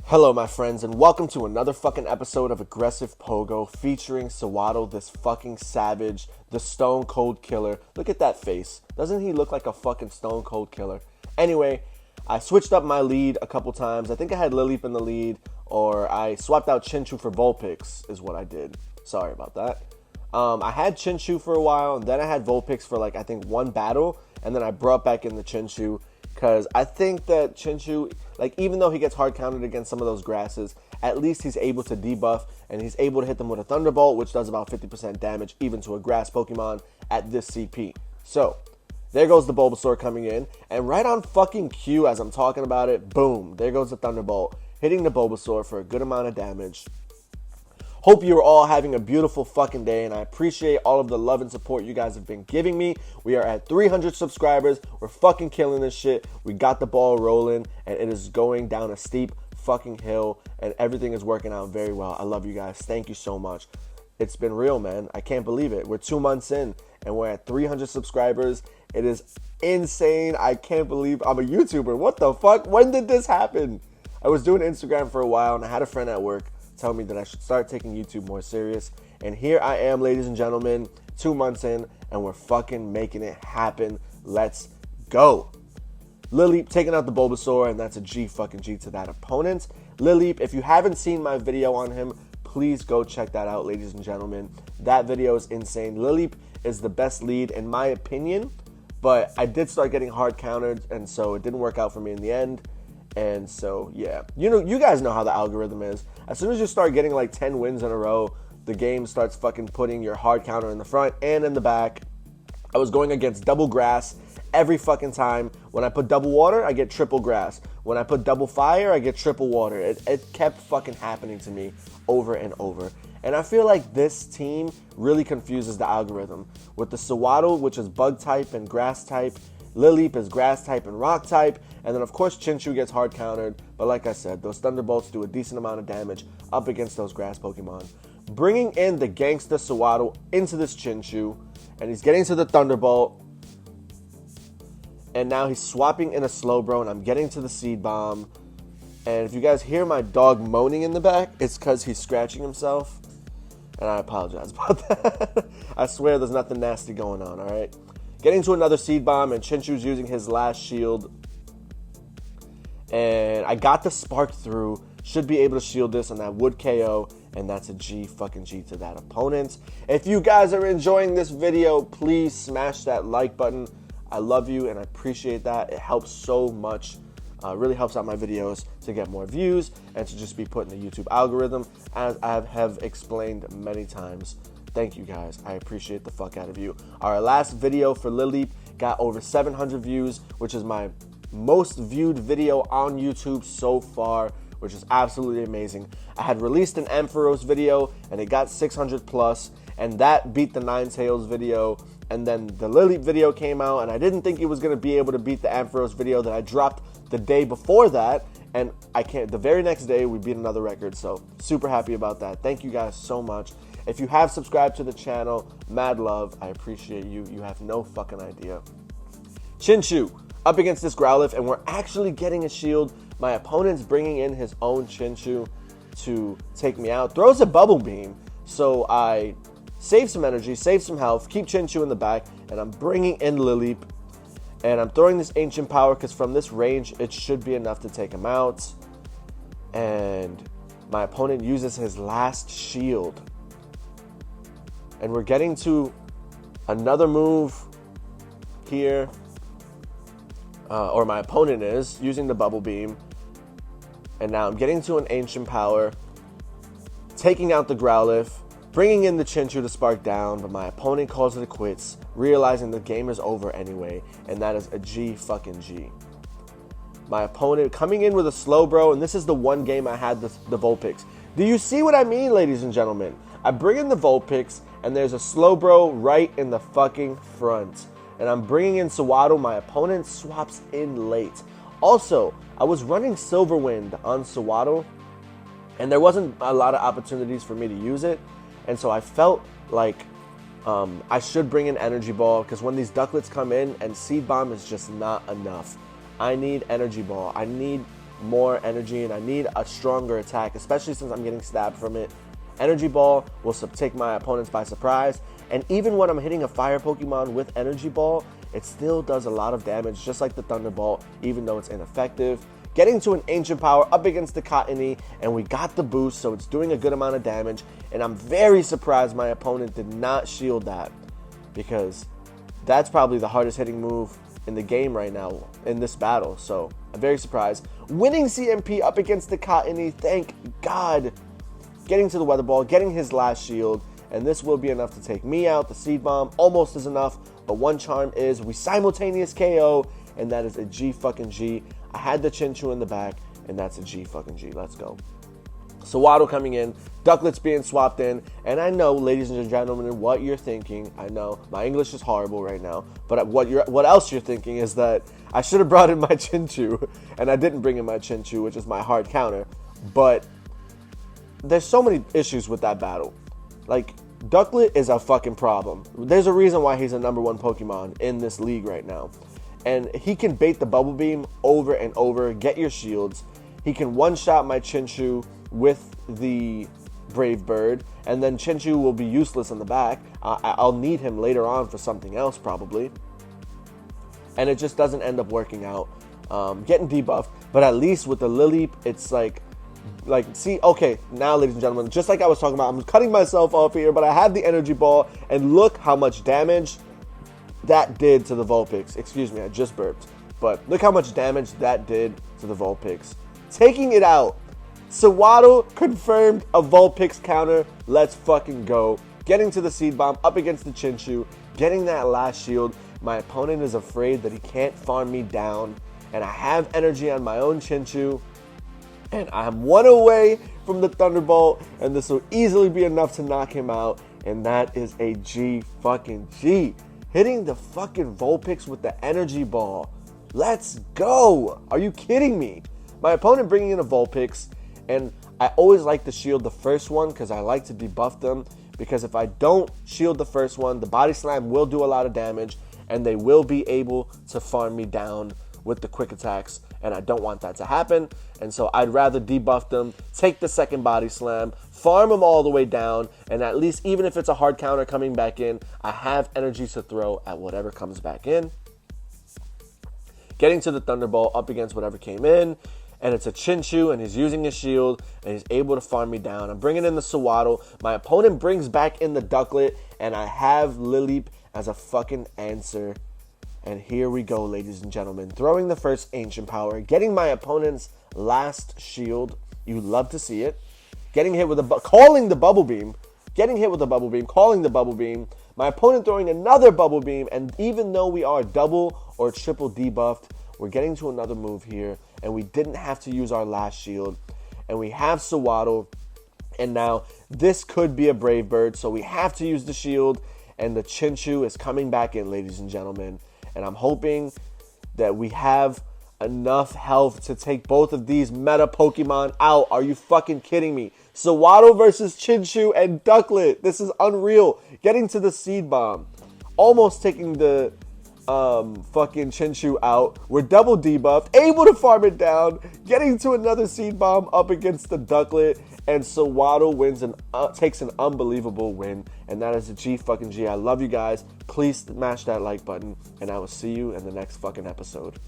Hello, my friends, and welcome to another fucking episode of Aggressive Pogo featuring Sewaddle, this fucking savage, the stone cold killer. Look at that face. Doesn't he look like a fucking stone cold killer? Anyway, I switched up my lead a couple times. I think I had Lileep in the lead, or I swapped out Chinchou for Vulpix, is what I did. Sorry about that. I had Chinchou for a while, and then I had Vulpix for I think one battle, and then I brought back in the Chinchou. Because I think that Chinchou, even though he gets hard countered against some of those grasses, at least he's able to debuff and he's able to hit them with a Thunderbolt, which does about 50% damage even to a grass Pokemon at this CP. So, there goes the Bulbasaur coming in, and right on fucking cue as I'm talking about it, boom, there goes the Thunderbolt, hitting the Bulbasaur for a good amount of damage. Hope you're all having a beautiful fucking day, and I appreciate all of the love and support you guys have been giving me. We are at 300 subscribers. We're fucking killing this shit. We got the ball rolling, and it is going down a steep fucking hill, and everything is working out very well. I love you guys. Thank you so much. It's been real, man. I can't believe it. We're 2 months in, and we're at 300 subscribers. It is insane. I can't believe I'm a YouTuber. What the fuck? When did this happen? I was doing Instagram for a while, and I had a friend at work tell me that I should start taking YouTube more serious. And here I am, ladies and gentlemen, 2 months in, and we're fucking making it happen. Let's go. Lileep taking out the Bulbasaur, and that's a G fucking G to that opponent. Lileep, if you haven't seen my video on him, please go check that out, ladies and gentlemen. That video is insane. Lileep is the best lead in my opinion, but I did start getting hard countered, and so it didn't work out for me in the end. And so, yeah, you guys know how the algorithm is. As soon as you start getting 10 wins in a row, the game starts fucking putting your hard counter in the front and in the back. I was going against double grass every fucking time. When I put double water, I get triple grass. When I put double fire, I get triple water. It kept fucking happening to me over and over. And I feel like this team really confuses the algorithm. With the Sewaddle, which is bug type and grass type, Lileep is grass type and rock type, and then of course Chinchou gets hard countered, but like I said, those Thunderbolts do a decent amount of damage up against those grass Pokemon. Bringing in the gangster Sewaddle into this Chinchou, and he's getting to the Thunderbolt, and now he's swapping in a Slowbro, and I'm getting to the Seed Bomb, and if you guys hear my dog moaning in the back, it's because he's scratching himself, and I apologize about that. I swear there's nothing nasty going on, alright? Getting to another Seed Bomb, and Chinchou's using his last shield. And I got the Spark through. Should be able to shield this, and that would KO. And that's a G fucking G to that opponent. If you guys are enjoying this video, please smash that like button. I love you, and I appreciate that. It helps so much. Really helps out my videos to get more views and to just be put in the YouTube algorithm, as I have explained many times. Thank you guys. I appreciate the fuck out of you. Our last video for Lileep got over 700 views, which is my most viewed video on YouTube so far, which is absolutely amazing. I had released an Ampharos video, and it got 600 plus, and that beat the Ninetales video. And then the Lileep video came out, and I didn't think it was going to be able to beat the Ampharos video that I dropped the day before that. And the very next day, we beat another record, so super happy about that. Thank you guys so much. If you have subscribed to the channel, mad love. I appreciate you. You have no fucking idea. Chinchou up against this Growlithe, and we're actually getting a shield. My opponent's bringing in his own Chinchou to take me out. Throws a Bubble Beam, so I save some energy, save some health, keep Chinchou in the back, and I'm bringing in Lileep. And I'm throwing this Ancient Power because from this range, it should be enough to take him out. And my opponent uses his last shield. And we're getting to another move here. Or my opponent is using the Bubble Beam. And now I'm getting to an Ancient Power. Taking out the Growlithe. Bringing in the Chinchou to spark down, but my opponent calls it a quits, realizing the game is over anyway, and that is a G fucking G. My opponent coming in with a Slowbro, and this is the one game I had the Vulpix. Do you see what I mean, ladies and gentlemen? I bring in the Vulpix, and there's a Slowbro right in the fucking front. And I'm bringing in Sewaddle. My opponent swaps in late. Also, I was running Silverwind on Sewaddle, and there wasn't a lot of opportunities for me to use it. And so I felt like I should bring an Energy Ball, because when these Ducklets come in and Seed Bomb is just not enough. I need Energy Ball. I need more energy and I need a stronger attack, especially since I'm getting stabbed from it. Energy Ball will take my opponents by surprise. And even when I'm hitting a fire Pokemon with Energy Ball, it still does a lot of damage, just like the Thunderbolt, even though it's ineffective. Getting to an Ancient Power up against the Cottony, and we got the boost, so it's doing a good amount of damage. And I'm very surprised my opponent did not shield that, because that's probably the hardest hitting move in the game right now in this battle. So I'm very surprised. Winning CMP up against the Cottony, thank God. Getting to the Weather Ball, getting his last shield, and this will be enough to take me out. The Seed Bomb almost is enough, but one charm is we simultaneous KO, and that is a G fucking G. I had the Chinchou in the back, and that's a G fucking G. Let's go. Sewaddle coming in, Ducklet's being swapped in, and I know, ladies and gentlemen, what you're thinking. I know my English is horrible right now, but what else you're thinking is that I should have brought in my Chinchou, and I didn't bring in my Chinchou, which is my hard counter. But there's so many issues with that battle. Like, Ducklet is a fucking problem. There's a reason why he's a #1 Pokemon in this league right now. And he can bait the Bubble Beam over and over, get your shields. He can one-shot my Chinchou with the Brave Bird, and then Chinchou will be useless in the back. I'll need him later on for something else probably. And it just doesn't end up working out. Getting debuffed, but at least with the Lileep, it's like, see, okay, now, ladies and gentlemen, just like I was talking about, I'm cutting myself off here, but I had the Energy Ball, and look how much damage that did to the Vulpix. Excuse me, I just burped. But look how much damage that did to the Vulpix. Taking it out. Sewaddle confirmed a Vulpix counter. Let's fucking go. Getting to the Seed Bomb up against the Chinchou. Getting that last shield. My opponent is afraid that he can't farm me down. And I have energy on my own Chinchou. And I'm one away from the Thunderbolt, and this will easily be enough to knock him out, and that is a G fucking G. Hitting the fucking Vulpix with the Energy Ball. Let's go. Are you kidding me? My opponent bringing in a Vulpix, and I always like to shield the first one because I like to debuff them, because if I don't shield the first one, the Body Slam will do a lot of damage, and they will be able to farm me down with the quick attacks, and I don't want that to happen. And so I'd rather debuff them, take the second Body Slam, farm them all the way down, and at least, even if it's a hard counter coming back in, I have energy to throw at whatever comes back in. Getting to the Thunderbolt up against whatever came in, and it's a Chinchou, and he's using his shield, and he's able to farm me down. I'm bringing in the Sewaddle. My opponent brings back in the Ducklet, and I have Lileep as a fucking answer. And here we go, ladies and gentlemen. Throwing the first Ancient Power, getting my opponent's last shield. You love to see it. Getting hit with calling the Bubble Beam. Getting hit with a Bubble Beam, calling the Bubble Beam. My opponent throwing another Bubble Beam, and even though we are double or triple debuffed, we're getting to another move here, and we didn't have to use our last shield. And we have Sewaddle, and now this could be a Brave Bird, so we have to use the shield, and the Chinchou is coming back in, ladies and gentlemen. And I'm hoping that we have enough health to take both of these meta Pokemon out. Are you fucking kidding me? Sewaddle versus Chinchou and Ducklet. This is unreal. Getting to the Seed Bomb. Almost taking the fucking Chinchou out. We're double debuffed. Able to farm it down. Getting to another Seed Bomb up against the Ducklet. And Sewaddle wins and takes an unbelievable win. And that is a G fucking G. I love you guys. Please smash that like button. And I will see you in the next fucking episode.